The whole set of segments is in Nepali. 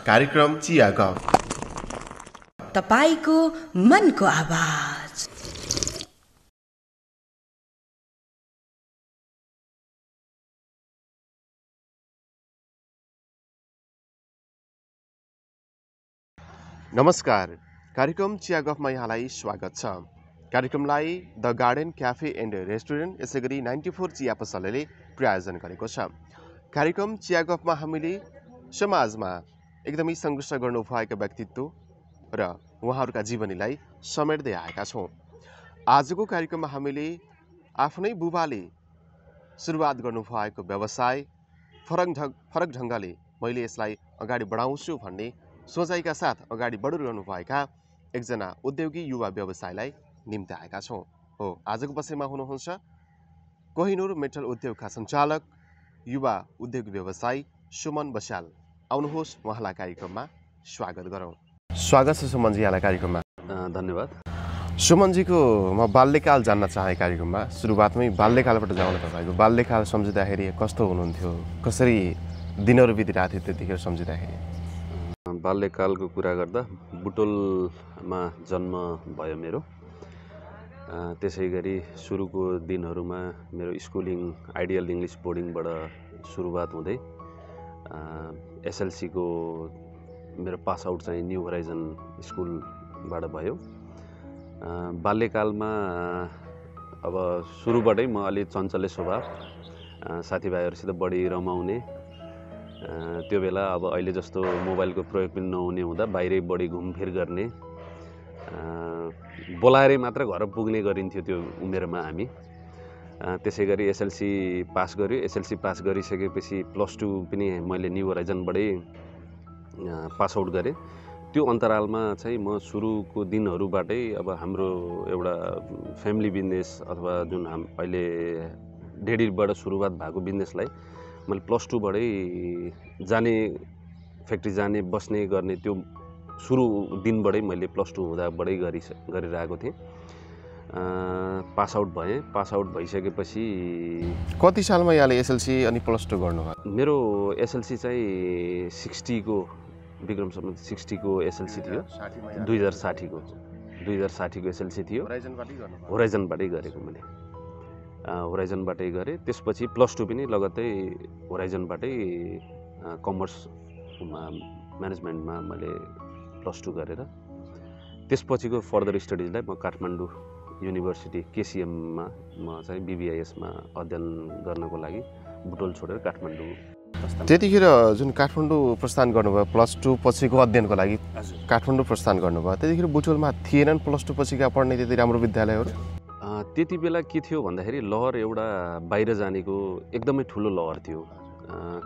कार्यक्रम चिया गफ, तपाईको मनको आवाज। नमस्कार। कार्यक्रम चिया गफमा यहाँलाई स्वागत छ। कार्यक्रमलाई the garden cafe and restaurant यसै गरी 94 चिया पसलले प्रायोजन गरेको छ। कार्यक्रम चिया गफमा हामीले समाजमा एकदमै सङ्घर्ष गर्नुभएका व्यक्तित्व र उहाँहरूका जीवनीलाई समेट्दै आएका छौँ। आजको कार्यक्रममा हामीले आफ्नै बुबाले सुरुवात गर्नुभएको व्यवसाय फरक ढङ्गले मैले यसलाई अगाडि बढाउँछु भन्ने सोचाइका साथ अगाडि बढिरहनुभएका एकजना उद्योगी युवा व्यवसायलाई निम्ति आएका छौँ। हो, आजको बसाइमा हुनुहुन्छ कोहिनुर मेटल उद्योगका सञ्चालक युवा उद्योग व्यवसायी सुमन बस्याल। आउनुहोस् उहाँलाई कार्यक्रममा स्वागत गरौँ। स्वागत छ सुमनजी यहाँलाई कार्यक्रममा। धन्यवाद। सुमनजीको म बाल्यकाल जान्न चाहे कार्यक्रममा। सुरुवातमै बाल्यकालबाट जाउँ न। तपाईँको बाल्यकाल सम्झिँदाखेरि कस्तो हुनुहुन्थ्यो, कसरी दिनहरू बितिरहेको थियो त्यतिखेर सम्झिँदाखेरि? बाल्यकालको कुरा गर्दा बुटोलमा जन्म भयो मेरो। त्यसै गरी सुरुको दिनहरूमा मेरो स्कुलिङ आइडियल इङ्ग्लिस बोर्डिङबाट सुरुवात हुँदै एसएलसीको मेरो पास आउट चाहिँ न्यू होराइजन स्कुलबाट भयो। बाल्यकालमा अब सुरुबाटै म अलि चञ्चले स्वभाव, साथीभाइहरूसित बढी रमाउने। त्यो बेला अब अहिले जस्तो मोबाइलको प्रयोग पनि नहुने हुँदा बाहिरै बढी घुमफिर गर्ने, बोलाएरै मात्र घर पुग्ने गरिन्थ्यो त्यो उमेरमा हामी। त्यसै गरी एसएलसी पास गर्यो। एसएलसी पास गरिसकेपछि प्लस टू पनि मैले न्यू होराइजनबाटै पास आउट गरेँ। त्यो अन्तरालमा चाहिँ म सुरुको दिनहरूबाटै अब हाम्रो एउटा फ्यामिली बिजनेस अथवा जुन अहिले डेडीबाट सुरुवात भएको बिजनेसलाई मैले प्लस टूबाटै जाने, फ्याक्ट्री जाने, बस्ने गर्ने त्यो सुरु दिनबाटै मैले प्लस टू हुँदाबाटै गरिरहेको थिएँ। पास आउट भएँ। पास आउट भइसकेपछि कति सालमा यहाँले एसएलसी अनि प्लस टू गर्नुभयो? मेरो एसएलसी चाहिँ 60को विक्रम सम्बन्ध 60को एसएलसी थियो। 2060को एसएलसी थियो। होराइजनबाटै गरेको मैले। होराइजनबाटै गरेँ। त्यसपछि प्लस टू पनि लगत्तै होराइजनबाटै कमर्समा म्यानेजमेन्टमा मैले प्लस टू गरेर त्यसपछिको फर्दर स्टडिजलाई म काठमाडौँ युनिभर्सिटी केसिएममा म चाहिँ बिबिआइएसमा अध्ययन गर्नको लागि बुटोल छोडेर काठमाडौँ। त्यतिखेर जुन काठमाडौँ प्रस्थान गर्नुभयो प्लस टू पछिको अध्ययनको लागि काठमाडौँ प्रस्थान गर्नुभयो, त्यतिखेर बुटोलमा थिएनन् प्लस टू पछिका पढ्ने त्यति राम्रो विद्यालयहरू? त्यति बेला के थियो भन्दाखेरि लहर एउटा बाहिर जानेको एकदमै ठुलो लहर थियो।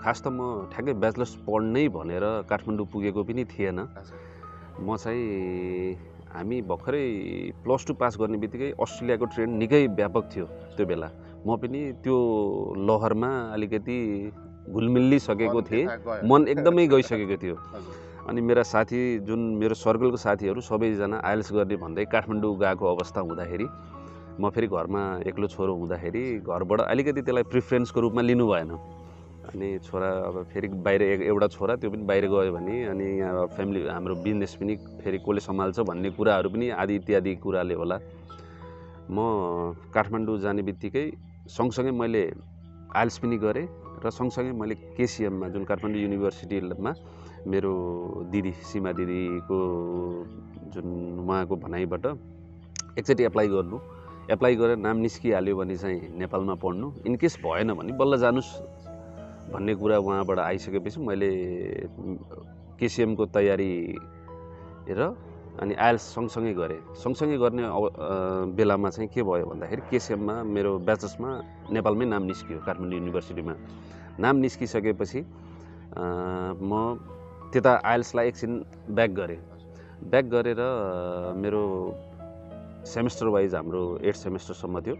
खास त म ठ्याक्कै ब्याचलर्स पढ्नै भनेर काठमाडौँ पुगेको पनि थिएन। म चाहिँ हामी भर्खरै प्लस टू पास गर्ने बित्तिकै अस्ट्रेलियाको ट्रेन्ड निकै व्यापक थियो त्यो बेला। म पनि त्यो लहरमा अलिकति घुलमिलिसकेको थिएँ, मन एकदमै गइसकेको थियो। अनि मेरा साथी जुन मेरो सर्कलको साथीहरू सबैजना आइएल्स गर्ने भन्दै काठमाडौँ गएको अवस्था हुँदाखेरि म फेरि घरमा एक्लो छोरो हुँदाखेरि घरबाट अलिकति त्यसलाई प्रिफरेन्सको रूपमा लिनु भएन। अनि छोरा अब फेरि बाहिर एउटा छोरा त्यो पनि बाहिर गयो भने अनि यहाँ फ्यामिली हाम्रो बिजनेस पनि फेरि कसले सम्हाल्छ भन्ने कुराहरू पनि आदि इत्यादि कुराले होला म काठमाडौँ जाने बित्तिकै सँगसँगै मैले आइएल्स पनि गरेँ र सँगसँगै मैले केसिएममा जुन काठमाडौँ युनिभर्सिटीमा मेरो दिदी सीमा दिदीको जुन उहाँको भनाइबाट एकचोटि एप्लाई गरेर नाम निस्किहाल्यो भने चाहिँ नेपालमा पढ्नु, इनकेस भएन भने बल्ल जानुस् भन्ने कुरा उहाँबाट आइसकेपछि मैले केसिएमको तयारी र अनि आइएल्स सँगसँगै गरेँ। सँगसँगै गर्ने बेलामा चाहिँ के भयो भन्दाखेरि केसिएममा मेरो ब्याचलर्समा नेपालमै नाम निस्कियो। काठमाडौँ युनिभर्सिटीमा नाम निस्किसकेपछि म त्यता आइएल्सलाई एकछिन ब्याक गरेर मेरो सेमेस्टर वाइज हाम्रो 8 सेमेस्टरसम्म थियो।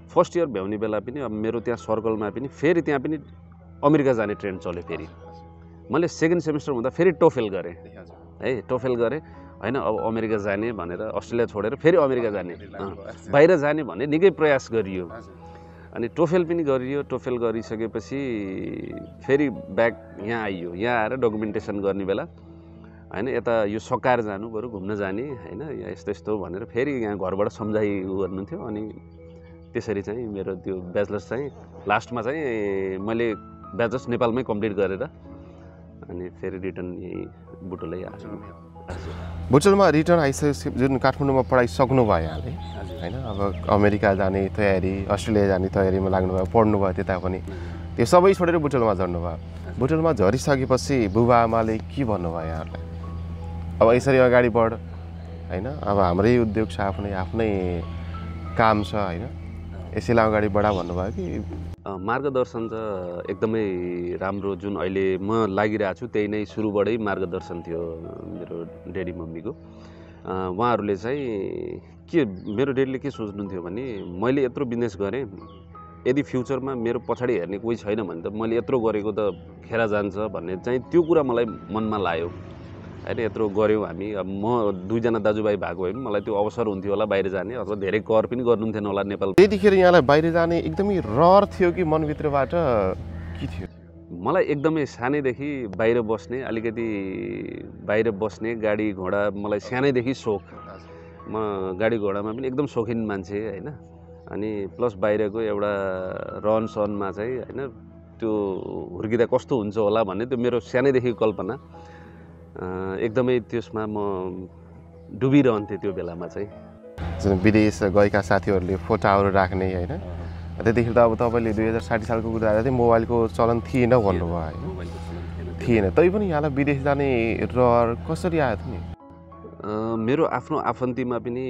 फर्स्ट इयर भ्याउने बेला पनि अब मेरो त्यहाँ सर्कलमा पनि फेरि त्यहाँ पनि अमेरिका जाने ट्रेन्ड चल्यो। फेरि मैले सेकेन्ड सेमेस्टर हुँदा फेरि टोफेल गरेँ है, टोफेल गरेँ होइन। अब अमेरिका जाने भनेर अस्ट्रेलिया छोडेर फेरि अमेरिका जाने, बाहिर जाने भन्ने निकै प्रयास गरियो। अनि टोफेल पनि गरियो। टोफेल गरिसकेपछि फेरि ब्याक यहाँ आइयो। यहाँ आएर डकुमेन्टेसन गर्ने बेला होइन यता यो सकाएर जानु बरु घुम्न जाने होइन या यस्तो यस्तो भनेर फेरि यहाँ घरबाट सम्झाइ गर्नुहुन्थ्यो। अनि त्यसरी चाहिँ मेरो त्यो ब्याचलर्स चाहिँ लास्टमा चाहिँ मैले ब्याचलर्स नेपालमै कम्प्लिट गरेर अनि फेरि रिटर्न यही बुटोलै आएको। बुटोलमा रिटर्न आइसकेपछि जुन काठमाडौँमा पढाइ सक्नुभयो यहाँले होइन, अब अमेरिका जाने तयारी, अस्ट्रेलिया जाने तयारीमा लाग्नुभयो, पढ्नुभयो त्यता पनि, त्यो सबै छोडेर बुटोलमा झर्नुभयो। बुटोलमा झरिसकेपछि बुबा आमाले के भन्नुभयो यहाँलाई? अब यसरी अगाडि बढ होइन, अब हाम्रै उद्योग छ, आफ्नै काम छ होइन, यसैलाई अगाडि बढा भन्नुभयो कि? मार्गदर्शन त एकदमै राम्रो, जुन अहिले म लागिरहेको छु त्यही नै सुरुबाटै मार्गदर्शन थियो मेरो ड्याडी मम्मीको। उहाँहरूले चाहिँ के मेरो ड्याडीले के सोच्नुहुन्थ्यो भने मैले यत्रो बिजनेस गरेँ, यदि फ्युचरमा मेरो पछाडि हेर्ने कोही छैन भने त मैले यत्रो गरेको त खेर जान्छ भन्ने चाहिँ त्यो कुरा मलाई मनमा लाग्यो होइन। यत्रो गऱ्यौँ हामी, अब म दुईजना दाजुभाइ भएको भए पनि मलाई त्यो अवसर हुन्थ्यो होला बाहिर जाने, अथवा धेरै कर पनि गर्नुहुन्थेन होला नेपाल। त्यतिखेर यहाँलाई बाहिर जाने एकदमै रहर थियो कि मनभित्रबाट के थियो? मलाई एकदमै सानैदेखि बाहिर बस्ने, अलिकति बाहिर बस्ने, गाडी घोडा मलाई सानैदेखि सोख। म गाडी घोडामा पनि एकदम सोखिन मान्छे होइन। अनि प्लस बाहिरको एउटा रहन सहनमा चाहिँ होइन त्यो हुर्किँदा कस्तो हुन्छ होला भन्ने त्यो मेरो सानैदेखि कल्पना एकदमै त्यसमा म डुबिरहन्थेँ त्यो बेलामा चाहिँ। जुन विदेश गएका साथीहरूले फोटाहरू राख्ने होइन, त्यतिखेर त अब तपाईँले 2060 सालको कुरा आएर चाहिँ मोबाइलको चलन थिएन भन्नुभयो होइन, थिएन। तैपनि यहाँलाई विदेश जाने रहर कसरी आयो त नि? मेरो आफ्नो आफन्तीमा पनि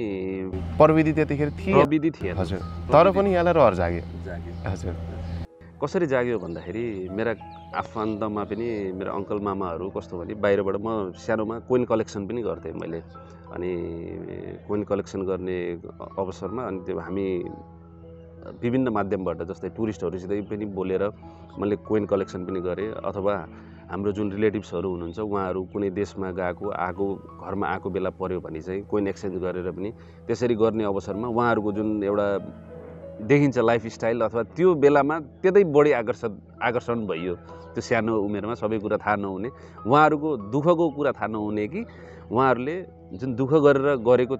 प्रविधि त्यतिखेर थिएन हजुर, तर पनि यहाँलाई रहर जाग्यो हजुर। कसरी जाग्यो भन्दाखेरि मेरा आफन्तमा पनि मेरो अङ्कल मामाहरू कस्तो भने बाहिरबाट म सानोमा कोइन कलेक्सन पनि गर्थेँ मैले। अनि कोइन कलेक्सन गर्ने अवसरमा अनि त्यो हामी विभिन्न माध्यमबाट जस्तै टुरिस्टहरूसित पनि बोलेर मैले कोइन कलेक्सन पनि गरेँ, अथवा हाम्रो जुन रिलेटिभ्सहरू हुनुहुन्छ उहाँहरू कुनै देशमा आएको घरमा आएको बेला पऱ्यो भने चाहिँ कोइन एक्सचेन्ज गरेर पनि त्यसरी गर्ने अवसरमा उहाँहरूको जुन एउटा देखिन्छ लाइफस्टाइल अथवा त्यो बेलामा त्यतै बढी आकर्षण भइयो। त्यो सानो उमेरमा सबै कुरा थाहा नहुने, उहाँहरूको दुःखको कुरा थाहा नहुने कि उहाँहरूले जुन दुःख गरेर गरेको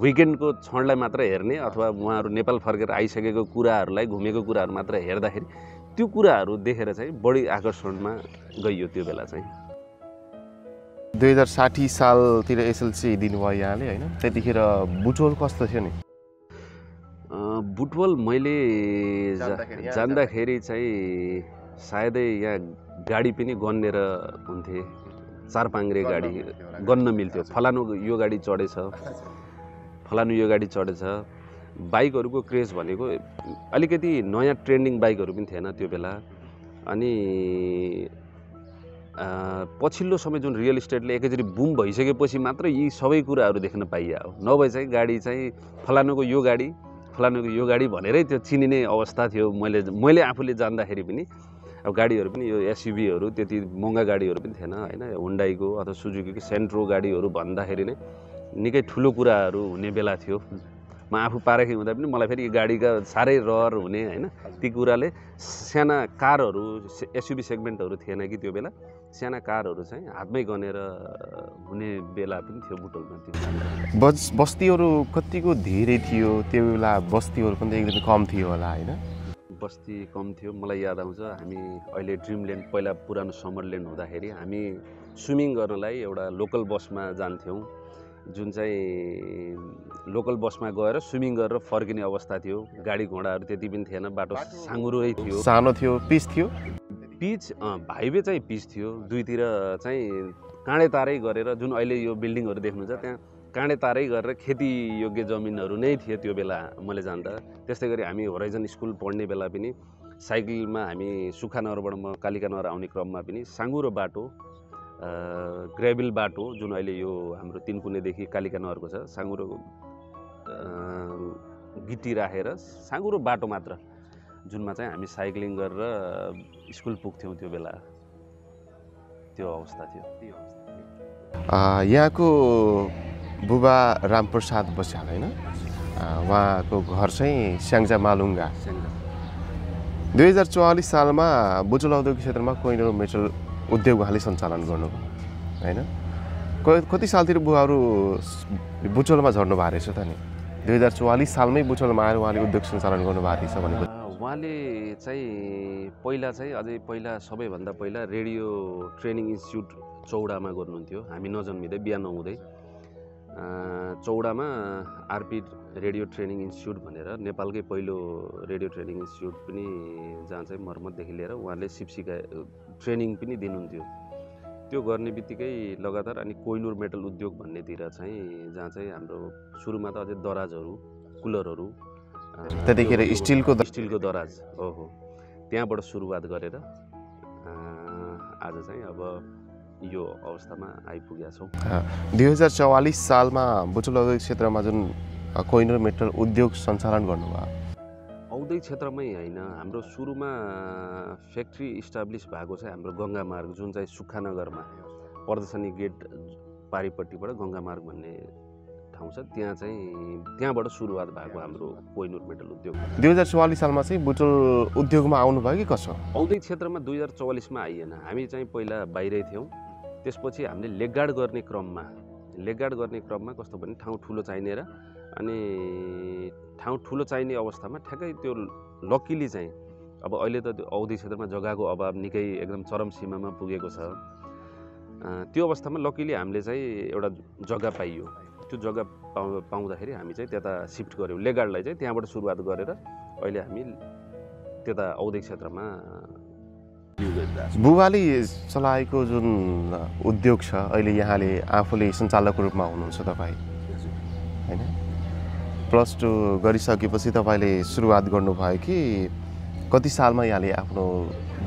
विकेन्डको क्षणलाई मात्र हेर्ने, अथवा उहाँहरू नेपाल फर्केर आइसकेको कुराहरूलाई घुमेको कुराहरू मात्र हेर्दाखेरि त्यो कुराहरू देखेर चाहिँ बढी आकर्षणमा गइयो त्यो बेला चाहिँ। 2060 सालतिर एसएलसी दिनुभयो यहाँले होइन, त्यतिखेर बुटोल कस्तो थियो नि? बुटवल मैले जाँदाखेरि चाहिँ सायदै यहाँ गाडी पनि गन्नेर हुन्थे, चार पाङ्ग्रे गाडी गन्न मिल्थ्यो। फलानु यो गाडी चढेछ, फलानु यो गाडी चढेछ। बाइकहरूको क्रेज भनेको अलिकति नयाँ ट्रेन्डिङ बाइकहरू पनि थिएन त्यो बेला। अनि पछिल्लो समय जुन रियल इस्टेटले एकैचोटि बुम भइसकेपछि मात्र यी सबै कुराहरू देख्न पाइयो। नभए चाहिँ गाडी चाहिँ फलानुको यो गाडी भनेरै त्यो चिनिने अवस्था थियो। मैले आफूले जान्दाखेरि पनि अब गाडीहरू पनि यो एसयुभीहरू त्यति महँगा गाडीहरू पनि थिएन होइन। हुन्डाईको अथवा सुजुकीको सेन्ट्रो गाडीहरू भन्दाखेरि नै निकै ठुलो कुराहरू हुने बेला थियो। म आफू पारेखी हुँदा पनि मलाई फेरि गाडीका साह्रै रहर हुने होइन। ती कुराले साना कारहरू एसयुभी सेगमेन्टहरू थिएन कि त्यो बेला, साना कारहरू चाहिँ हातमै गनेर हुने बेला पनि थियो बुटोलमा। त्यो बस्तीहरू कतिको धेरै थियो त्यो बेला? बस्तीहरू पनि एकदमै कम थियो होला होइन? बस्ती कम थियो। मलाई याद आउँछ हामी अहिले ड्रिमल्यान्ड, पहिला पुरानो समरल्यान्ड हुँदाखेरि हामी स्विमिङ गर्नलाई एउटा लोकल बसमा जान्थ्यौँ, जुन चाहिँ लोकल बसमा गएर स्विमिङ गरेर फर्किने अवस्था थियो। गाडी घोडाहरू त्यति पनि थिएन, बाटो साँघुरै थियो, सानो थियो, पिच थियो। पिच हाइवे चाहिँ पिच थियो, दुईतिर चाहिँ काँडे तारै गरेर, जुन अहिले यो बिल्डिङहरू देख्नुहुन्छ त्यहाँ काँडे तारै गरेर खेती योग्य जमिनहरू नै थियो त्यो बेला मैले जान्दा। त्यस्तै गरी हामी होराइजन स्कुल पढ्ने बेला पनि साइकलमा हामी सुखानगरबाट म कालिकानगर आउने क्रममा पनि साँघुरो बाटो, ग्रेभल बाटो, जुन अहिले यो हाम्रो तिनकुनेदेखि कालिकानगरको छ, साँघुरो गिटी राखेर साँघुरो बाटो मात्र, जुनमा चाहिँ हामी साइक्लिङ गरेर स्कुल पुग्थ्यौँ त्यो बेला। त्यो अवस्था थियो। यहाँको बुबा रामप्रसाद बस्याल होइन, उहाँको घर चाहिँ स्याङ्जा मालुङ्गा। 2044 सालमा बुटोल औद्योगिक क्षेत्रमा कोइनो मेटल उद्योग उहाँले सञ्चालन गर्नुभयो होइन। कति सालतिर बुवाहरू बुटोलमा झर्नु भएको रहेछ त नि 2044 सालमै बुटोलमा आएर उहाँले उद्योग सञ्चालन गर्नुभएको रहेछ भनेको उहाँले चाहिँ पहिला चाहिँ अझै पहिला सबैभन्दा पहिला रेडियो ट्रेनिङ इन्स्टिच्युट चौडामा गर्नुहुन्थ्यो हामी नजन्मिँदै बिहा नहुँदै चौडामा आरपी रेडियो ट्रेनिङ इन्स्टिच्युट भनेर नेपालकै पहिलो रेडियो ट्रेनिङ इन्स्टिच्युट पनि जहाँ चाहिँ मर्मतदेखि लिएर उहाँले सिपसिका ट्रेनिङ पनि दिनुहुन्थ्यो त्यो गर्ने बित्तिकै लगातार अनि कोइनुर मेटल उद्योग भन्नेतिर चाहिँ जहाँ चाहिँ हाम्रो सुरुमा त अझै दराजहरू कुलरहरू त्यतिखेर स्टिलको दराज हो त्यहाँबाट सुरुवात गरेर आज चाहिँ अब यो अवस्थामा आइपुगेका छौँ 2044 सालमा बुटोल औद्योगिक क्षेत्रमा जुन कोइनुर मेटल उद्योग सञ्चालन गर्नुभयो औद्योगिक क्षेत्रमै होइन हाम्रो सुरुमा फ्याक्ट्री इस्टाब्लिस भएको चाहिँ हाम्रो गङ्गा मार्ग जुन चाहिँ सुक्खानगरमा प्रदर्शनी गेट पारिपट्टिबाट गङ्गा मार्ग भन्ने ठाउँ छ त्यहाँ चाहिँ त्यहाँबाट सुरुवात भएको हाम्रो कोइनुर मेटल उद्योग 2044 सालमा चाहिँ बुटोल उद्योगमा आउनुभयो कि कसो औद्योगिक क्षेत्रमा 2044मा आइएन हामी चाहिँ पहिला बाहिरै थियौँ त्यसपछि हामीले लेगगार्ड गर्ने क्रममा कस्तो भने ठाउँ ठुलो चाहिने र अनि ठाउँ ठुलो चाहिने अवस्थामा ठ्याक्कै त्यो लकिली चाहिँ अब अहिले त औद्योगिक क्षेत्रमा जग्गाको अभाव निकै एकदम चरम सीमामा पुगेको छ त्यो अवस्थामा लकिली हामीले चाहिँ एउटा जग्गा पाइयो त्यो जग्गा पाउँदाखेरि हामी चाहिँ त्यता सिफ्ट गऱ्यौँ लेगार्डलाई चाहिँ त्यहाँबाट सुरुवात गरेर अहिले हामी त्यता औद्योगिक क्षेत्रमा बुबाले चलाएको जुन उद्योग छ अहिले यहाँले आफूले सञ्चालकको रूपमा हुनुहुन्छ तपाईँ होइन +2 गरिसकेपछि तपाईँले सुरुवात गर्नुभयो कि कति सालमा यहाँले आफ्नो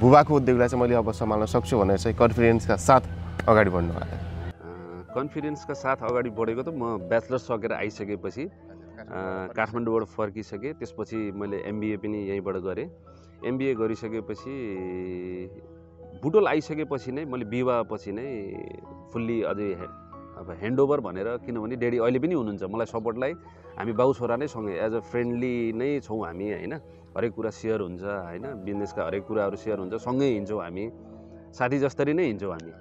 बुबाको उद्योगलाई चाहिँ मैले अब सम्हाल्न सक्छु भनेर चाहिँ कन्फिडेन्सका साथ अगाडि बढ्नुभयो कन्फिडेन्सका साथ अगाडि बढेको त म ब्याचलर सकेर आइसकेपछि काठमाडौँबाट फर्किसकेँ त्यसपछि मैले MBA पनि यहीँबाट गरेँ MBA गरिसकेपछि बुटोल आइसकेपछि नै मैले विवाहपछि नै फुल्ली अझै अब ह्यान्डओभर भनेर किनभने ड्याडी अहिले पनि हुनुहुन्छ मलाई सपोर्टलाई हामी बाउ छोरा नै सँगै एज अ फ्रेन्डली नै छौँ हामी होइन हरेक कुरा सेयर हुन्छ होइन बिजनेसका हरेक कुराहरू सेयर हुन्छ सँगै हिँड्छौँ हामी साथी जस्तरी नै हिँड्छौँ हामी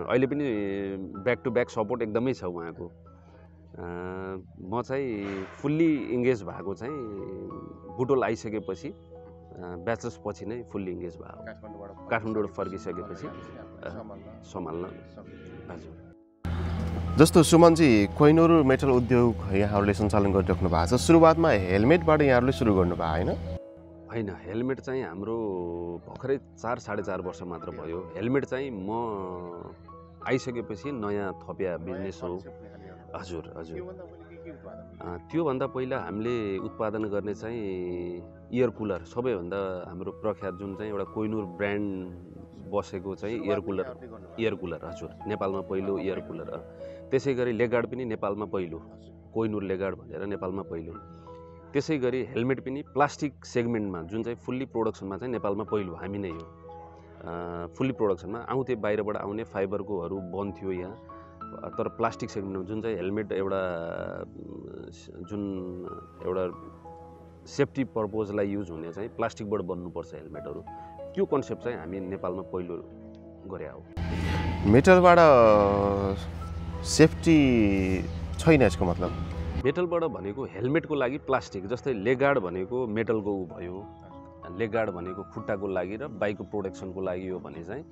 अहिले पनि ब्याक टु ब्याक सपोर्ट एकदमै छ उहाँको म चाहिँ फुल्ली इङ्गेज भएको चाहिँ बुटोल आइसकेपछि ब्याचलर्स पछि नै फुल्ली इङ्गेज भयो काठमाडौँबाट फर्किसकेपछि सम्हाल्न हजुर जस्तो सुमनजी कोइनुर मेटल उद्योग यहाँहरूले सञ्चालन गरिराख्नु भएको छ सुरुवातमा हेलमेटबाट यहाँहरूले सुरु गर्नुभयो होइन हेलमेट चाहिँ हाम्रो भर्खरै 4-4.5 वर्ष मात्र भयो हेलमेट चाहिँ म आइसकेपछि नयाँ थपिया बिजनेस हो हजुर त्योभन्दा पहिला हामीले उत्पादन गर्ने चाहिँ एयर कुलर सबैभन्दा हाम्रो प्रख्यात जुन चाहिँ एउटा कोइनुर ब्रान्ड बसेको चाहिँ एयर कुलर हजुर नेपालमा पहिलो एयर कुलर त्यसै गरी लेगार्ड पनि नेपालमा पहिलो कोइनुर लेगार्ड भनेर नेपालमा पहिलो त्यसै गरी हेलमेट पनि प्लास्टिक सेगमेन्टमा जुन चाहिँ फुल्ली प्रोडक्सनमा चाहिँ नेपालमा पहिलो हामी नै हो फुल्ली प्रोडक्सनमा आउँथे बाहिरबाट आउने फाइबरकोहरू बन्थ्यो यहाँ तर प्लास्टिक सेगमेन्टमा जुन चाहिँ हेलमेट एउटा सेफ्टी पर्पोजलाई युज हुने चाहिँ प्लास्टिकबाट बन्नुपर्छ हेलमेटहरू त्यो कन्सेप्ट चाहिँ हामी नेपालमा पहिलो गरे हो मेटलबाट सेफ्टी छैन यसको मतलब मेटलबाट भनेको हेलमेटको लागि प्लास्टिक जस्तै लेगार्ड भनेको मेटलको भयो लेगार्ड भनेको खुट्टाको लागि र बाइकको प्रोटेक्सनको लागि हो भने चाहिँ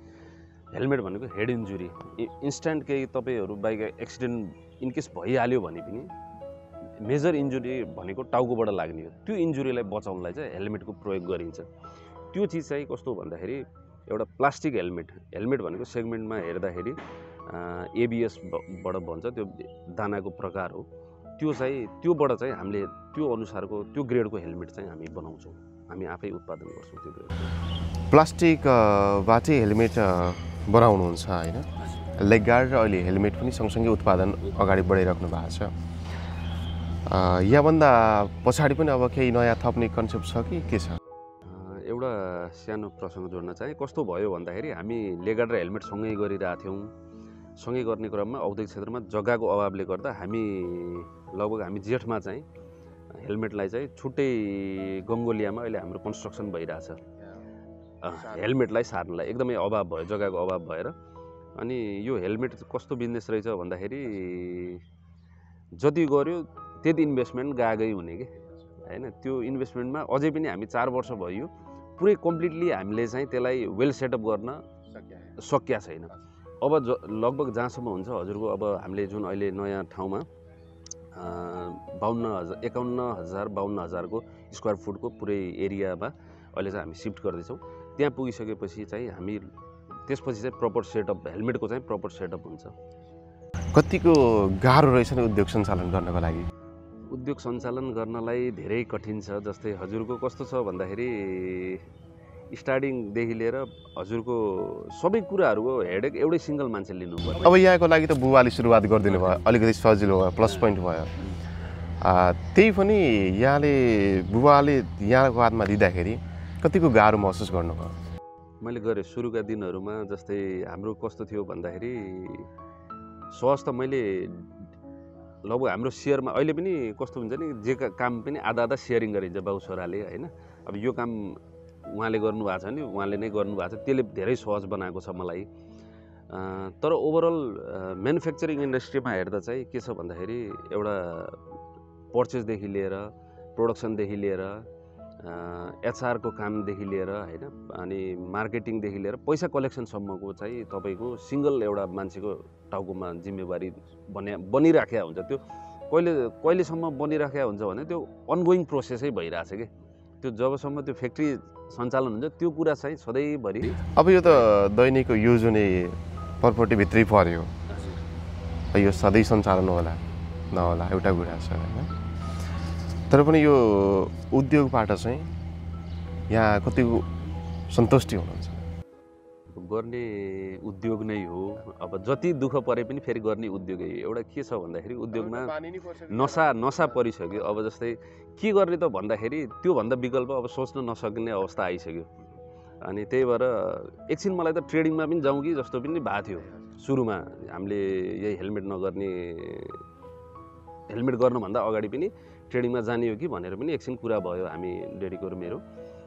हेलमेट भनेको हेड इन्जुरी इन्स्ट्यान्ट केही तपाईँहरू बाइक एक्सिडेन्ट इनकेस भइहाल्यो भने पनि मेजर इन्जुरी भनेको टाउकोबाट लाग्ने हो त्यो इन्जुरीलाई बचाउनलाई चाहिँ हेलमेटको प्रयोग गरिन्छ त्यो चिज चाहिँ कस्तो भन्दाखेरि एउटा प्लास्टिक हेलमेट भनेको सेगमेन्टमा हेर्दाखेरि ABSबाट भन्छ त्यो दानाको प्रकार हो त्योबाट चाहिँ हामीले त्यो अनुसारको त्यो ग्रेडको हेलमेट चाहिँ हामी बनाउँछौँ हामी आफै उत्पादन गर्छौँ त्यो ग्रेड प्लास्टिकबाटै हेलमेट बनाउनुहुन्छ होइन लेगगार्ड र अहिले हेलमेट पनि सँगसँगै उत्पादन अगाडि बढाइराख्नु भएको छ यहाँभन्दा पछाडि पनि अब केही नयाँ थप्ने कन्सेप्ट छ कि के छ एउटा सानो प्रसङ्ग जोड्न चाहे कस्तो भयो भन्दाखेरि हामी लेगार्ड र हेलमेट सँगै गरिरहेको थियौँ सँगै गर्ने क्रममा औद्योगिक क्षेत्रमा जग्गाको अभावले गर्दा लगभग हामी जेठमा चाहिँ हेलमेटलाई चाहिँ छुट्टै गङ्गोलियामा अहिले हाम्रो कन्स्ट्रक्सन भइरहेछ हेलमेटलाई सार्नलाई एकदमै अभाव भयो जग्गाको अभाव भएर अनि यो हेलमेट कस्तो बिजनेस रहेछ भन्दाखेरि जति गर्यो त्यति इन्भेस्टमेन्ट गएकै हुने कि हैन। त्यो इन्भेस्टमेन्टमा अझै पनि हामी 4 वर्ष भयो पुरै कम्प्लिटली हामीले चाहिँ त्यसलाई वेल सेटअप गर्न सकिया छैन। अब लगभग जहाँसम्म हुन्छ हजुरको अब हामीले जुन अहिले नयाँ ठाउँमा 51,000 को स्क्वायर फुटको पुरै एरियामा अहिले चाहिँ हामी सिफ्ट गर्दैछौँ। त्यहाँ पुगिसकेपछि चाहिँ हामी त्यसपछि चाहिँ प्रपर सेटअप हेलमेटको चाहिँ प्रपर सेटअप हुन्छ। कतिको गाह्रो रहेछ नि उद्योग सञ्चालन गर्नको लागि? उद्योग सञ्चालन गर्नलाई धेरै कठिन छ। जस्तै हजुरको कस्तो छ भन्दाखेरि स्टार्टिङदेखि लिएर हजुरको सबै कुराहरूको हेडेक एउटै सिङ्गल मान्छे लिनुपर्छ। अब यहाँको लागि त बुबाले सुरुवात गरिदिनु भयो, अलिकति सजिलो भयो, प्लस पोइन्ट भयो। त्यही पनि यहाँले बुबाले यहाँको हातमा दिँदाखेरि कतिको गाह्रो महसुस गर्नुभयो? मैले गरेँ सुरुका दिनहरूमा। जस्तै हाम्रो कस्तो थियो भन्दाखेरि सहज त मैले लगभग हाम्रो सेयरमा अहिले पनि कस्तो हुन्छ नि जे काम पनि आधा आधा सेयरिङ गरिन्छ बाउ छोराले हैन। अब यो काम उहाँले गर्नुभएको छ नि उहाँले नै गर्नुभएको छ, त्यसले धेरै सहज बनाएको छ मलाई। तर ओभरअल म्यानुफ्याक्चरिङ इन्डस्ट्रीमा हेर्दा चाहिँ के छ भन्दाखेरि एउटा पर्चेसदेखि लिएर प्रोडक्सनदेखि लिएर एचआरको कामदेखि लिएर हैन अनि मार्केटिङदेखि लिएर पैसा कलेक्सनसम्मको चाहिँ तपाईँको सिङ्गल एउटा मान्छेको टाउकोमा जिम्मेवारी बनिराखेको हुन्छ। त्यो कहिलेसम्म बनिराखेको हुन्छ भने त्यो अनगोइङ प्रोसेसै भइरहेछ कि त्यो जबसम्म त्यो फ्याक्ट्री सञ्चालन हुन्छ त्यो कुरा चाहिँ सधैँभरि। अब यो त दैनिकको युज हुने प्रपर्टीभित्रै पर्यो, यो सधैँ सञ्चालन होला नहोला एउटा कुरा छ होइन। तर पनि यो उद्योगबाट चाहिँ यहाँ कतिको सन्तुष्टि हुनुहुन्छ? गर्ने उद्योग नै हो। अब जति दुःख परे पनि फेरि गर्ने उद्योगै हो। एउटा के छ भन्दाखेरि उद्योगमा नसा परिसक्यो। अब जस्तै के गर्ने त भन्दाखेरि त्योभन्दा विकल्प अब सोच्न नसक्ने अवस्था आइसक्यो। अनि त्यही भएर एकछिन मलाई त ट्रेडिङमा पनि जाउँ कि जस्तो पनि भएको थियो सुरुमा। हामीले यही हेलमेट गर्नुभन्दा अगाडि पनि ट्रेडिङमा जाने हो कि भनेर पनि एकछिन कुरा भयो हामी डेडीको र मेरो।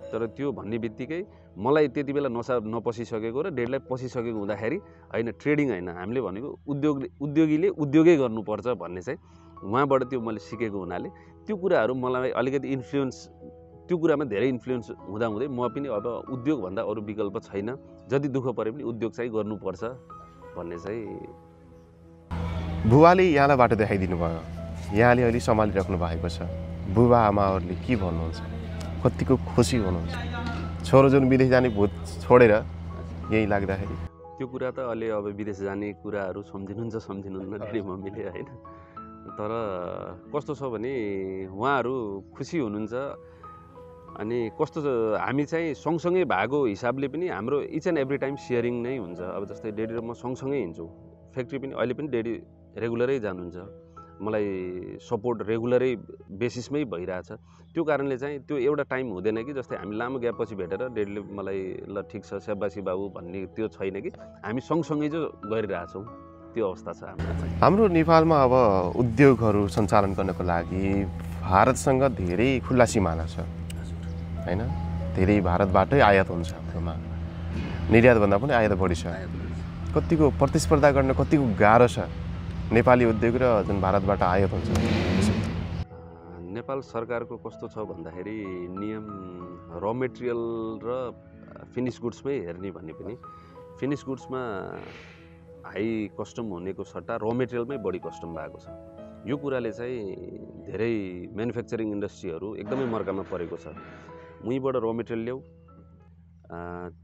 तर त्यो भन्ने बित्तिकै मलाई त्यति बेला नसा नपसिसकेको र डेडलाई पसिसकेको हुँदाखेरि होइन ट्रेडिङ होइन हामीले भनेको उद्योगीले उद्योगै गर्नुपर्छ भन्ने चाहिँ उहाँबाट त्यो मैले सिकेको हुनाले त्यो कुराहरू मलाई अलिकति इन्फ्लुएन्स त्यो कुरामा धेरै इन्फ्लुएन्स हुँदाहुँदै म पनि अब उद्योगभन्दा अरू विकल्प छैन, जति दुःख परे पनि उद्योग चाहिँ गर्नुपर्छ भन्ने चाहिँ। बुबाले यहाँलाई बाटो देखाइदिनु भयो, यहाँले अहिले सम्हालिराख्नु भएको छ। बुबा आमाहरूले के भन्नुहुन्छ? कतिको खुसी हुनुहुन्छ? छोरो जुन विदेश जाने भूत छोडेर यही लाग्दाखेरि? त्यो कुरा त अहिले अब विदेश जाने कुराहरू सम्झिनुहुन्न डेडी मम्मीले होइन। तर कस्तो छ भने उहाँहरू खुसी हुनुहुन्छ। अनि कस्तो हामी चाहिँ सँगसँगै भएको हिसाबले पनि हाम्रो each and every time sharing नै हुन्छ। अब जस्तै डेडी र म सँगसँगै हिँड्छौँ फ्याक्ट्री पनि। अहिले पनि डेडी रेगुलरै जानुहुन्छ, मलाई सपोर्ट रेगुलरै बेसिसमै भइरहेछ। त्यो कारणले चाहिँ त्यो एउटा टाइम हुँदैन कि जस्तै हामी लामो ग्यापपछि भेटेर डेडीले मलाई ल ठिक छ स्याबासी बाबु भन्ने त्यो छैन कि हामी सँगसँगै चाहिँ गरिरहेछौँ। त्यो अवस्था छ हाम्रो नेपालमा। अब उद्योगहरू सञ्चालन गर्नको लागि भारतसँग धेरै खुल्ला सिमाना छ हैन। धेरै भारतबाटै आयात हुन्छ हाम्रोमा, निर्यातभन्दा पनि आयात बढी छ। कतिको प्रतिस्पर्धा गर्न कतिको गाह्रो छ नेपाली उद्योग र जुन भारतबाट आयात हुन्छ? नेपाल सरकारको कस्तो छ भन्दाखेरि नियम र मेटेरियल र फिनिस गुड्समै हेर्ने भने पनि फिनिस गुड्समा हाई कस्टम हुनेको सट्टा र मेटेरियलमै बढी कस्टम भएको छ। यो कुराले चाहिँ धेरै म्यानुफ्याक्चरिङ इन्डस्ट्रीहरू एकदमै मर्कामा परेको छ। उहीँबाट र मेटेरियल ल्याऊ,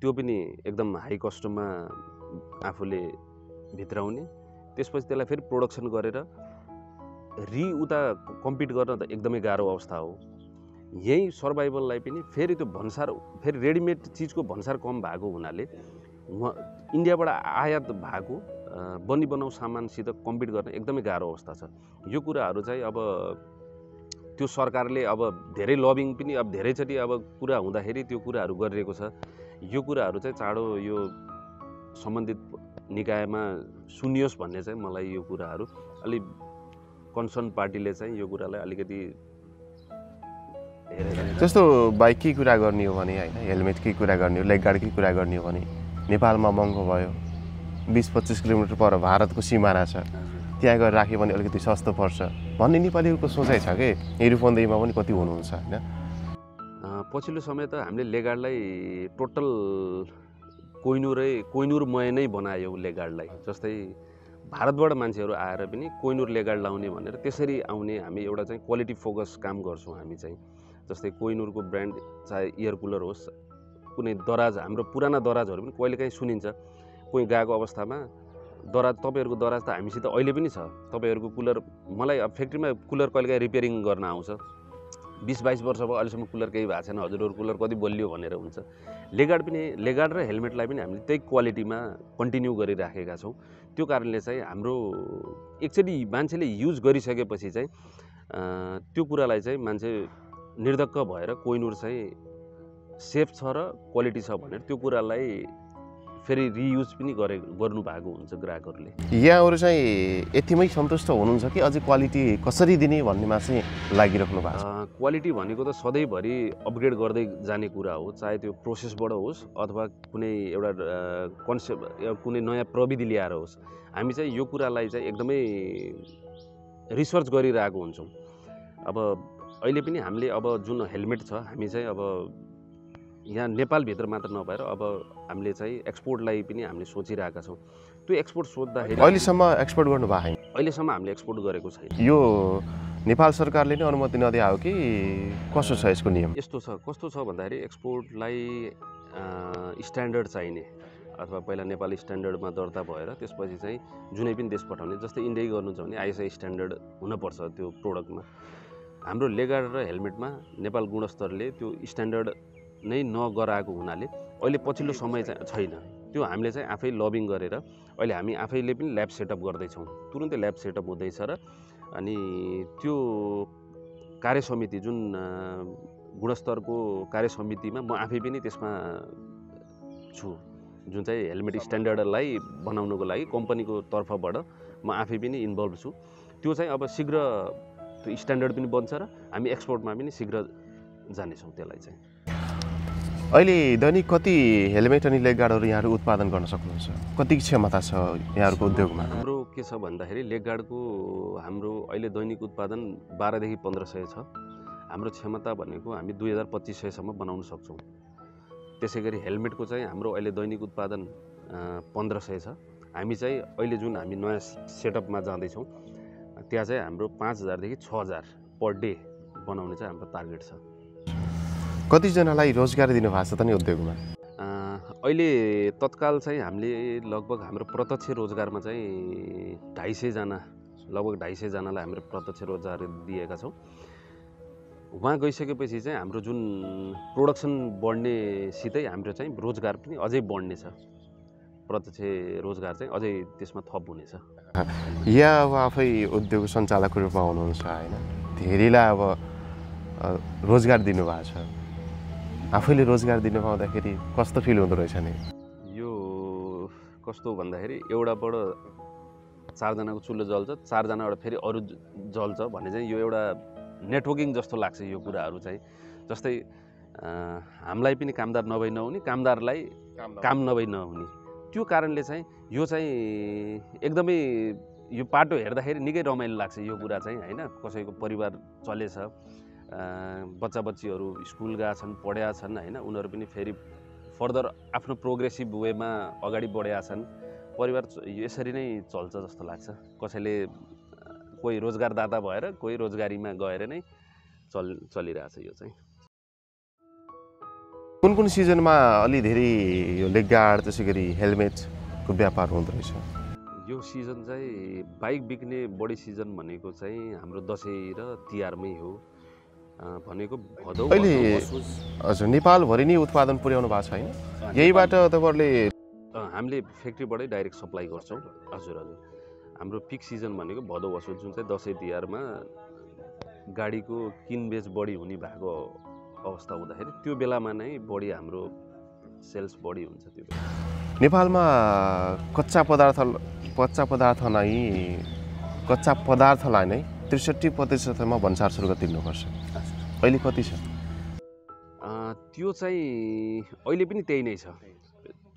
त्यो पनि एकदम हाई कस्टममा आफूले भित्राउने, त्यसपछि त्यसलाई फेरि प्रोडक्सन गरेर उता कम्पिट गर्न त एकदमै गाह्रो अवस्था हो। यही सर्भाइभललाई पनि फेरि त्यो भन्सार फेरि रेडिमेड चिजको भन्सार कम भएको हुनाले इन्डियाबाट आयात भएको बनाउ सामानसित कम्पिट गर्न एकदमै गाह्रो अवस्था छ। यो कुराहरू चाहिँ अब त्यो सरकारले अब धेरै लबिङ पनि अब धेरैचोटि अब कुरा हुँदाखेरि त्यो कुराहरू गरिरहेको छ। यो कुराहरू चाहिँ चाँडो यो सम्बन्धित निकायमा सुनियोस् भन्ने चाहिँ मलाई यो कुराहरू अलि कन्सर्न पार्टीले चाहिँ यो कुरालाई अलिकति जस्तो बाइककै कुरा गर्ने हो भने होइन, हेलमेटकै कुरा गर्ने हो, लेग गार्डकै कुरा गर्ने हो भने नेपालमा महँगो भयो 20-25 किलोमिटर पर भारतको सिमाना छ, त्यहाँ गएर राख्यो भने अलिकति सस्तो पर्छ भन्ने नेपालीहरूको सोचाइ छ कि रूपन्देहीमा पनि कति हुनुहुन्छ होइन। पछिल्लो समय त हामीले लेगाडलाई टोटल कोइनुरमय नै बनायो लेगाडलाई। जस्तै भारतबाट मान्छेहरू आएर पनि कोइनुर लेगाड लाउने भनेर त्यसरी आउने हामी एउटा चाहिँ क्वालिटी फोकस काम गर्छौँ हामी चाहिँ। जस्तै कोइनुरको ब्रान्ड चाहे एयर कुलर होस्, कुनै दराज, हाम्रो पुराना दराजहरू पनि कहिलेकाहीँ सुनिन्छ कोही गएको अवस्थामा, दराज तपाईँहरूको दराज त हामीसित अहिले पनि छ, तपाईँहरूको कुलर मलाई अब फ्याक्ट्रीमा कुलर कहिलेकाहीँ रिपेयरिङ गर्न आउँछ, 20-22 वर्ष भयो अहिलेसम्म कुलर केही भएको छैन, हजुरहरू कुलर कति बलियो भनेर हुन्छ। लेगाड र हेलमेटलाई पनि हामीले त्यही क्वालिटीमा कन्टिन्यू गरिराखेका छौँ। त्यो कारणले चाहिँ हाम्रो एकचोटि मान्छेले युज गरिसकेपछि चाहिँ त्यो कुरालाई चाहिँ मान्छे निर्धक्क भएर कोइनुर चाहिँ सेफ छ र क्वालिटी छ भनेर त्यो कुरालाई फेरि रियुज पनि गर्नु भएको हुन्छ ग्राहकहरूले। यहाँहरू चाहिँ यतिमै सन्तुष्ट हुनुहुन्छ कि अझै क्वालिटी कसरी दिने भन्नेमा चाहिँ लागिराख्नु भएको छ? क्वालिटी भनेको त सधैँभरि अपग्रेड गर्दै जाने कुरा हो, चाहे त्यो प्रोसेसबाट होस् अथवा कुनै एउटा कन्सेप्ट कुनै नयाँ प्रविधि ल्याएर होस्। हामी चाहिँ यो कुरालाई चाहिँ एकदमै रिसर्च गरिरहेको हुन्छौँ। अब अहिले पनि हामीले अब जुन हेलमेट छ हामी चाहिँ अब यहाँ नेपालभित्र मात्र नभएर अब हामीले चाहिँ एक्सपोर्टलाई पनि हामीले सोचिरहेका छौँ। त्यो एक्सपोर्ट सोच्दाखेरि अहिलेसम्म एक्सपोर्ट गर्नु भएको छैन? अहिलेसम्म हामीले एक्सपोर्ट गरेको छैन। यो नेपाल सरकारले नै अनुमति नदिए हो कि कसो छ यसको नियम? यस्तो छ, कस्तो छ भन्दाखेरि एक्सपोर्टलाई स्ट्यान्डर्ड चाहिने अथवा पहिला नेपाली स्ट्यान्डर्डमा दर्ता भएर त्यसपछि चाहिँ जुनै पनि देश पठाउने, जस्तै इन्डिया गर्नुहुन्छ भने आइएसआई स्ट्यान्डर्ड हुनपर्छ त्यो प्रोडक्टमा। हाम्रो लेगाड र हेलमेटमा नेपाल गुणस्तरले त्यो स्ट्यान्डर्ड नै नगराएको हुनाले अहिले पछिल्लो समय चाहिँ छैन। त्यो हामीले चाहिँ आफै लबिङ गरेर अहिले हामी आफैले पनि ल्याब सेटअप गर्दैछौँ, तुरुन्तै ल्याब सेटअप हुँदैछ र अनि त्यो कार्य समिति जुन गुणस्तरको कार्य समितिमा म आफै पनि त्यसमा छु, जुन चाहिँ हेलमेट स्ट्यान्डर्डलाई बनाउनको लागि कम्पनीको तर्फबाट म आफै पनि इन्भल्भ छु। त्यो चाहिँ अब शीघ्र त्यो स्ट्यान्डर्ड पनि बन्छ र हामी एक्सपोर्टमा पनि शीघ्र जानेछौँ त्यसलाई चाहिँ। अहिले दैनिक कति हेलमेट अनि लेगगार्डहरू यहाँहरू उत्पादन गर्न सक्नुहुन्छ? कति क्षमता छ यहाँहरूको उद्योगमा? हाम्रो के छ भन्दाखेरि लेगगार्डको हाम्रो अहिले दैनिक उत्पादन 1200 देखि 1500 छ। हाम्रो क्षमता भनेको हामी 2000-2500 सम्म बनाउन सक्छौँ। त्यसै गरी हेलमेटको चाहिँ हाम्रो अहिले दैनिक उत्पादन 1500 छ। हामी चाहिँ अहिले जुन हामी नयाँ सेटअपमा जाँदैछौँ त्यहाँ चाहिँ हाम्रो 5000 देखि 6000 पर डे बनाउने चाहिँ हाम्रो टार्गेट छ। कतिजनालाई रोजगार दिनुभएको छ त नि उद्योगमा? अहिले तत्काल चाहिँ हामीले लगभग हाम्रो प्रत्यक्ष रोजगारमा चाहिँ 250 जना, लगभग 250 जनालाई हामीले प्रत्यक्ष रोजगार दिएका छौँ। वहाँ गइसकेपछि चाहिँ हाम्रो जुन प्रोडक्सन बढ्ने सितै हाम्रो चाहिँ रोजगार पनि अझै बढ्ने छ, प्रत्यक्ष रोजगार चाहिँ अझै त्यसमा थप हुनेछ। यहाँ अब आफै उद्योग सञ्चालकको रूपमा हुनुहुन्छ होइन, धेरैलाई अब रोजगार दिनुभएको छ, आफैले रोजगार दिनु पाउँदाखेरि कस्तो फिल हुँदो रहेछ नि? यो कस्तो भन्दाखेरि एउटाबाट 4 जनाको चुलो जल्छ, 4 जनाबाट फेरि अरू जल्छ भन्ने चाहिँ यो एउटा नेटवर्किङ जस्तो लाग्छ यो कुराहरू चाहिँ। जस्तै हामीलाई पनि कामदार नभई नहुने, कामदारलाई काम नभई नहुने, त्यो कारणले चाहिँ यो चाहिँ एकदमै यो पाटो हेर्दाखेरि निकै रमाइलो लाग्छ यो कुरा चाहिँ होइन। कसैको परिवार चलेछ, बच्चा बच्चीहरू स्कुल गएका छन्, पढेका छन् होइन, उनीहरू पनि फेरि फर्दर आफ्नो प्रोग्रेसिभ वेमा अगाडि बढेका छन्, परिवार यसरी नै चल्छ जस्तो लाग्छ। कसैले कोही रोजगारदाता भएर कोही रोजगारीमा गएर नै चलिरहेछ यो चाहिँ। कुन कुन सिजनमा अलि धेरै यो लेगगार्ड त्यसै गरी हेलमेटको व्यापार हुँदो रहेछ? यो सिजन चाहिँ बाइक बिक्ने बढी सिजन भनेको चाहिँ हाम्रो दसैँ र तिहारमै हो। भनेको भदौ अहिले हजुर नेपालभरि नै उत्पादन पुर्याउनु भएको छ होइन? यहीबाट तपाईँहरूले? हामीले फ्याक्ट्रीबाटै डाइरेक्ट सप्लाई गर्छौँ। हजुर हजुर, हाम्रो पिक सिजन भनेको भदौ असोज जुन चाहिँ दसैँ तिहारमा गाडीको किनबेच बढी हुने भएको अवस्था हुँदाखेरि त्यो बेलामा नै बढी हाम्रो सेल्स बढी हुन्छ। त्यो बेला नेपालमा कच्चा पदार्थलाई नै 63% भन्सार शुल्क तिर्नुपर्छ। अहिले कति छ? त्यो चाहिँ अहिले पनि त्यही नै छ।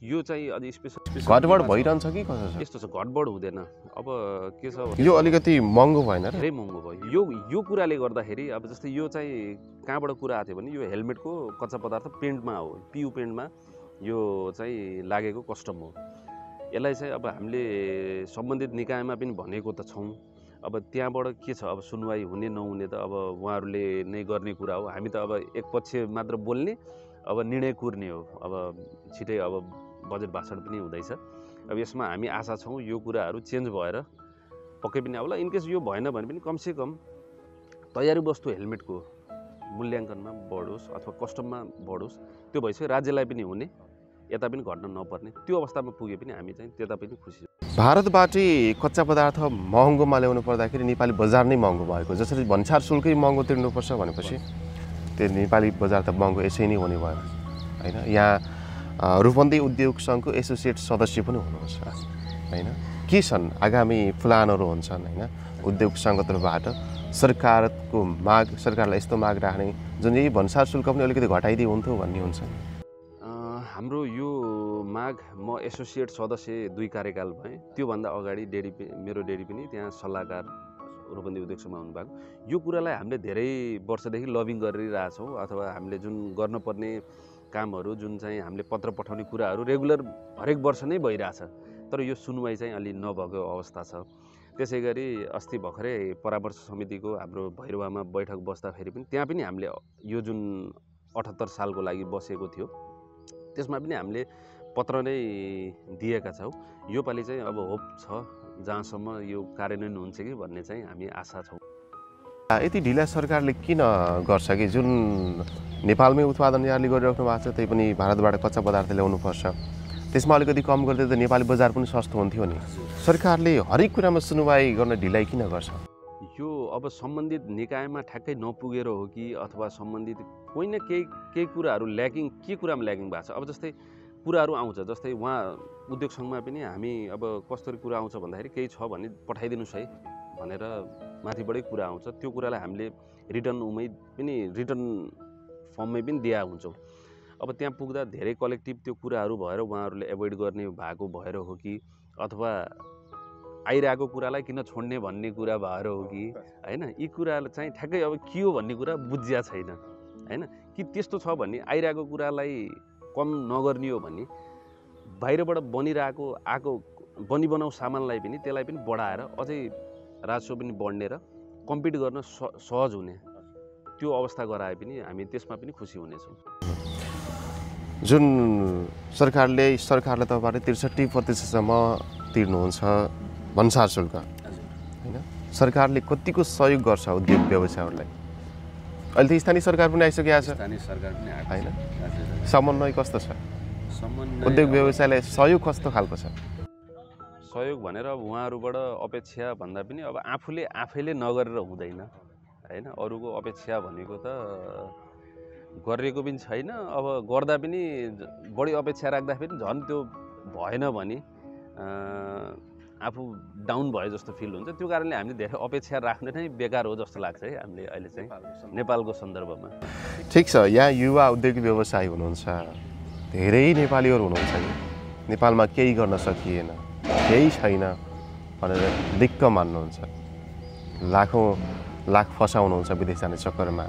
यो चाहिँ अझै स्पेसल घटबड भइरहन्छ कि कसो छ? यस्तो छ, घटबड हुँदैन। अब के छ यो अलिकति महँगो भएन र? धेरै महँगो भयो यो कुराले गर्दाखेरि। अब जस्तै यो चाहिँ कहाँबाट कुरा आएको थियो भने यो हेलमेटको कच्चा पदार्थ पेन्टमा हो, पियु पेन्टमा यो चाहिँ लागेको कस्टम हो। यसलाई चाहिँ अब हामीले सम्बन्धित निकायमा पनि भनेको त छौँ। अब त्यहाँबाट के छ, अब सुनवाई हुने नहुने त अब उहाँहरूले नै गर्ने कुरा हो। हामी त अब एक पक्ष मात्र बोल्ने, अब निर्णय कुर्ने हो। अब छिटै अब बजेट भाषण पनि हुँदैछ। अब यसमा हामी आशा छौँ यो कुराहरू चेन्ज भएर पक्कै पनि आउला। इनकेस यो भएन भने पनि कमसेकम तयारी वस्तु हेलमेटको मूल्याङ्कनमा बढोस् अथवा कस्टममा बढोस्। त्यो भइसक्यो राज्यलाई पनि हुने, यता पनि घट्न नपर्ने। त्यो अवस्थामा पुगे पनि हामी चाहिँ त्यता पनि खुसी छौँ। भारतबाटै कच्चा पदार्थ महँगोमा ल्याउनु पर्दाखेरि नेपाली बजार नै महँगो भएको, जसरी भन्सार शुल्कै महँगो तिर्नुपर्छ भनेपछि त्यो नेपाली बजार त महँगो यसै नै हुने भयो होइन। यहाँ रूपन्देही उद्योग सङ्घको एसोसिएट सदस्य पनि हुनुहुन्छ होइन। के छन् आगामी प्लानहरू हुन्छन् होइन उद्योग सङ्घको तर्फबाट सरकारको माग, सरकारलाई यस्तो माग राख्ने जुन यही भन्सार शुल्क पनि अलिकति घटाइदिए हुन्थ्यो भन्ने हुन्छ? हाम्रो यो माग, म एसोसिएट सदस्य 2 कार्यकाल भएँ। त्योभन्दा अगाडि मेरो डेडी पनि त्यहाँ सल्लाहकार रूपन्देही उद्योग सङ्घमा हुनुभएको। यो कुरालाई हामीले धेरै वर्षदेखि लबिङ गरिरहेछौँ, अथवा हामीले जुन गर्नुपर्ने कामहरू, जुन चाहिँ हामीले पत्र पठाउने कुराहरू रेगुलर हरेक वर्ष नै भइरहेछ। तर यो सुनवाई चाहिँ अलि नभएको अवस्था छ। त्यसै गरी अस्ति भर्खरै परामर्श समितिको हाम्रो भैरवामा बैठक बस्दाखेरि पनि त्यहाँ पनि हामीले यो जुन 78 सालको लागि बसेको थियो त्यसमा पनि हामीले पत्र नै दिएका छौँ। योपालि चाहिँ अब होप छ जहाँसम्म यो कार्यान्वयन हुन्छ कि भन्ने चाहिँ हामी आशा छौँ। यति ढिला सरकारले किन गर्छ कि जुन नेपालमै उत्पादन यहाँले गरिराख्नु भएको छ, त्यही पनि भारतबाट कच्चा पदार्थ ल्याउनुपर्छ, त्यसमा अलिकति कम गरिदिए त नेपाली बजार पनि सस्तो हुन्थ्यो नि। सरकारले हरेक कुरामा सुनवाई गर्न ढिलाइ किन गर्छ? यो अब सम्बन्धित निकायमा ठ्याक्कै नपुगेर हो कि अथवा सम्बन्धित कोही न केही कुराहरू ल्याकिङ, के कुरामा ल्याकिङ भएको छ। अब जस्तै कुराहरू आउँछ, जस्तै उहाँ उद्योग सङ्घमा पनि हामी अब कस्तो कुरा आउँछ भन्दाखेरि केही छ भने पठाइदिनुहोस् है भनेर माथिबाटै कुरा आउँछ। त्यो कुरालाई हामीले रिटर्न रिटर्न फर्ममै पनि दिएका हुन्छौँ। अब त्यहाँ पुग्दा धेरै कलेक्टिभ त्यो कुराहरू भएर उहाँहरूले एभोइड गर्ने भएको भएर हो कि अथवा आइरहेको कुरालाई किन छोड्ने भन्ने कुरा भएर हो कि होइन, यी कुराहरू चाहिँ ठ्याक्कै अब के हो भन्ने कुरा बुझिया छैन होइन। कि त्यस्तो छ भने आइरहेको कुरालाई कम नगर्ने हो भने बाहिरबाट आएको बनाउ सामानलाई पनि त्यसलाई पनि बढाएर अझै राजस्व पनि बढ्ने र कम्पिट गर्न सहज हुने त्यो अवस्था गराए पनि हामी त्यसमा पनि खुसी हुनेछौँ। जुन सरकारले तपाईँले 63% तिर्नुहुन्छ भन्सार शुल्क होइन, सरकारले कतिको सहयोग गर्छ उद्योग व्यवसायहरूलाई? अहिले त स्थानीय सरकार पनि आइसकेको छ होइन, समन्वय कस्तो छ? उद्योग व्यवसायलाई सहयोग कस्तो खालको छ? सहयोग भनेर अब उहाँहरूबाट अपेक्षा भन्दा पनि अब आफैले नगरेर हुँदैन होइन। अरूको अपेक्षा भनेको त गरेको पनि छैन। अब गर्दा पनि बढी अपेक्षा राख्दाखेरि झन् त्यो भएन भने आफू डाउन भयो जस्तो फिल हुन्छ। त्यो कारणले हामीले धेरै अपेक्षा राख्ने नै बेकार हो जस्तो लाग्छ है हामीले अहिले चाहिँ नेपालको सन्दर्भमा। ठिक छ, यहाँ युवा उद्योगी व्यवसायी हुनुहुन्छ, धेरै नेपालीहरू हुनुहुन्छ कि नेपालमा केही गर्न सकिएन, केही छैन भनेर दिक्क मान्नुहुन्छ, लाख फसाउनुहुन्छ विदेश जाने चक्करमा।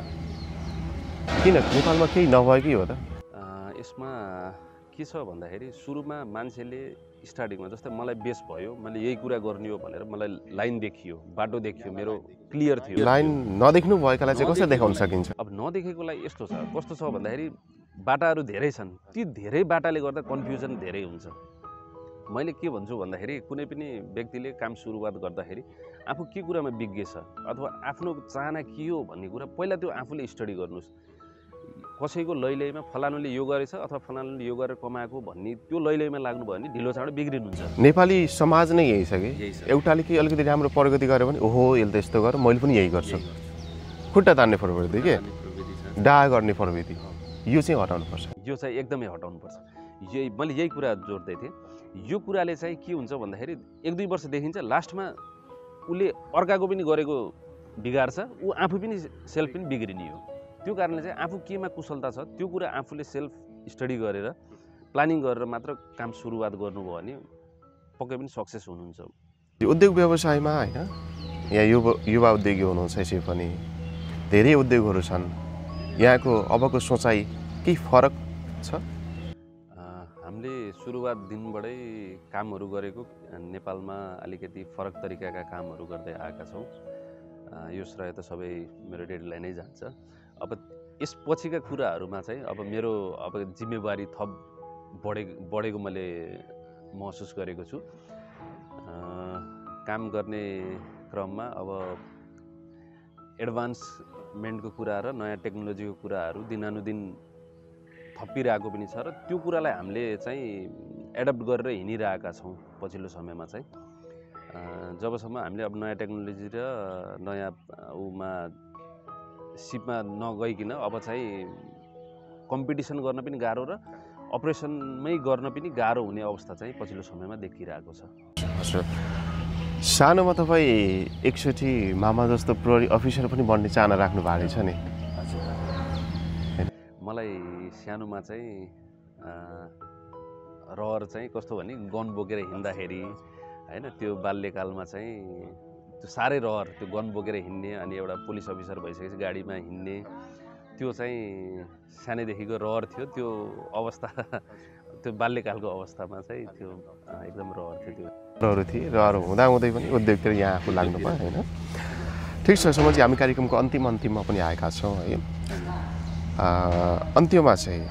किन नेपालमा केही नभएकै हो त? यसमा के छ भन्दाखेरि सुरुमा मान्छेले स्टार्टिङमा जस्तै मलाई बेस भयो, मैले यही कुरा गर्ने हो भनेर मलाई लाइन देखियो, बाटो देखियो, मेरो क्लियर थियो। लाइन नदेख्नु भएकालाई चाहिँ कसरी देखाउन सकिन्छ? अब नदेखेकोलाई यस्तो छ, कस्तो छ भन्दाखेरि बाटाहरू धेरै छन्, ती धेरै बाटाले गर्दा कन्फ्युजन धेरै हुन्छ। मैले के भन्छु भन्दाखेरि कुनै पनि व्यक्तिले काम सुरुवात गर्दाखेरि आफू के कुरामा विज्ञ छ अथवा आफ्नो चाहना के हो भन्ने कुरा पहिला त्यो आफूले स्टडी गर्नुहोस्। कसैको लैलैमा फलानुले यो गरेछ अथवा फलानुले यो गरेर कमाएको भन्ने त्यो लैलैमा लाग्नु भयो भने ढिलो चाँडो बिग्रिनुहुन्छ। नेपाली समाज नै यही छ कि एउटाले के अलिकति राम्रो प्रगति गर्यो भने ओहो यसले त यस्तो गर, मैले पनि यही गर्छु, खुट्टा तान्ने प्रवृत्ति के डाहा गर्ने प्रवृत्ति, यो चाहिँ हटाउनुपर्छ। यो चाहिँ एकदमै हटाउनुपर्छ। मैले यही कुरा जोड्दै थिएँ। यो कुराले चाहिँ के हुन्छ भन्दाखेरि 1-2 वर्ष देखिन्छ, लास्टमा उसले अर्काको पनि गरेको बिगार्छ, ऊ आफू पनि सेल्फ पनि बिग्रिने हो। त्यो कारणले चाहिँ आफू केमा कुशलता छ त्यो कुरा आफूले सेल्फ स्टडी गरेर प्लानिङ गरेर मात्र काम सुरुवात गर्नुभयो भने पक्कै पनि सक्सेस हुनुहुन्छ। यो उद्योग व्यवसायमा होइन यहाँ युवा उद्योगी हुनुहुन्छ यसै पनि धेरै उद्योगहरू छन्, यहाँको अबको सोचाइ केही फरक छ? हामीले सुरुवात दिनबाटै कामहरू गरेको नेपालमा अलिकति फरक तरिकाका कामहरू गर्दै आएका छौँ। यो श्रेय त सबै मेरो डेडीलाई नै जान्छ। अब यसपछिका कुराहरूमा चाहिँ अब मेरो जिम्मेवारी थप बढेको मैले महसुस गरेको छु। काम गर्ने क्रममा अब एडभान्समेन्टको कुरा र नयाँ टेक्नोलोजीको कुराहरू दिनानुदिन थपिरहेको पनि छ र त्यो कुरालाई हामीले चाहिँ एडप्ट गरेर हिँडिरहेका छौँ पछिल्लो समयमा चाहिँ। जबसम्म हामीले अब नयाँ टेक्नोलोजी र नयाँ सिपमा नगइकन अब चाहिँ कम्पिटिसन गर्न पनि गाह्रो र अपरेसनमै गर्न पनि गाह्रो हुने अवस्था चाहिँ पछिल्लो समयमा देखिरहेको छ। हजुर, सानोमा तपाईँ एकचोटि मामा जस्तो प्रहरी अफिसर पनि बन्ने चाहना राख्नु भएको छ नि? मलाई सानोमा चाहिँ रहर चाहिँ कस्तो भने गन बोकेर हिँड्दाखेरि होइन, त्यो बाल्यकालमा चाहिँ त्यो साह्रै रहर, त्यो गन बोकेर हिँड्ने अनि एउटा पुलिस अफिसर भइसकेपछि गाडीमा हिँड्ने त्यो चाहिँ सानैदेखिको रहर थियो। त्यो अवस्था त्यो बाल्यकालको अवस्थामा चाहिँ त्यो एकदम रहर थियो। त्यो रहर हुँदाहुँदै पनि उद्योगतिर यहाँ आफू लाग्नु भयो होइन। ठिक छ सुमनजी, हामी कार्यक्रमको अन्तिममा पनि आएका छौँ है। अन्त्यमा चाहिँ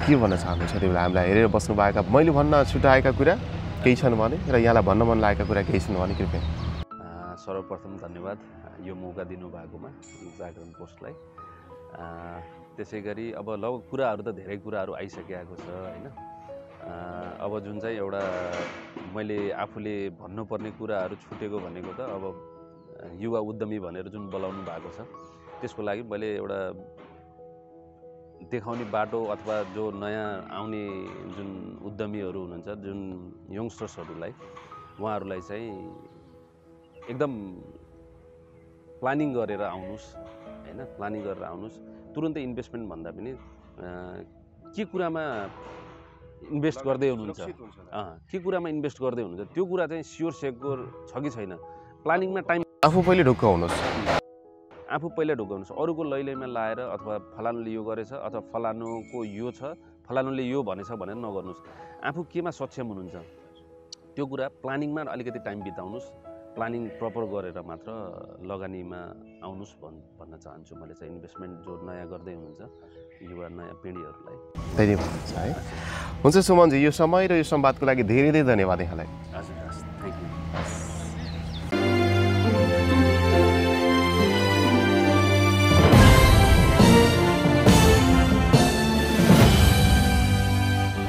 के भन्न चाहनुहुन्छ? त्यो बेला हामीलाई हेरेर बस्नुभएका मैले भन्न छुटाएका कुरा केही छन् भने र यहाँलाई भन्न मन लागेका कुरा केही छन् भने कृपया। सर्वप्रथम धन्यवाद यो मौका दिनुभएकोमा जागरण पोस्टलाई। त्यसै गरी अब लगभग कुराहरू त धेरै कुराहरू आइसकेको छ होइन। अब जुन चाहिँ एउटा मैले आफूले भन्नुपर्ने कुराहरू छुटेको भनेको त अब युवा उद्यमी भनेर जुन बोलाउनु भएको छ त्यसको लागि मैले एउटा देखाउने बाटो अथवा जो नयाँ आउने जुन उद्यमीहरू हुनुहुन्छ, जुन यङ्स्टर्सहरूलाई, उहाँहरूलाई चाहिँ एकदम प्लानिङ गरेर आउनुहोस् होइन। प्लानिङ गरेर आउनुहोस्, तुरुन्तै इन्भेस्टमेन्ट भन्दा पनि के कुरामा इन्भेस्ट गर्दै हुनुहुन्छ, के कुरामा इन्भेस्ट गर्दै हुनुहुन्छ त्यो कुरा चाहिँ स्योर सेक्योर छ कि छैन। प्लानिङमा टाइम आफू पहिले ढुक्क हुनुहोस्, अरूको लैलैमा लाएर अथवा फलानुले यो गरेछ अथवा फलानुको यो छ, फलानुले यो भनेछ भनेर नगर्नुहोस्। आफू केमा सक्षम हुनुहुन्छ त्यो कुरा प्लानिङमा अलिकति टाइम बिताउनुहोस्, प्लानिङ प्रपर गरेर मात्र लगानीमा आउनुहोस् भन्न चाहन्छु मैले चाहिँ। इन्भेस्टमेन्ट जो नयाँ गर्दै हुनुहुन्छ युवा नयाँ पिँढीहरूलाई धेरै भन्नुहुन्छ है। हुन्छ सुमनजी, यो समय र यो संवादको लागि धेरै धेरै धन्यवाद यहाँलाई। हजुर, थ्याङ्क यू।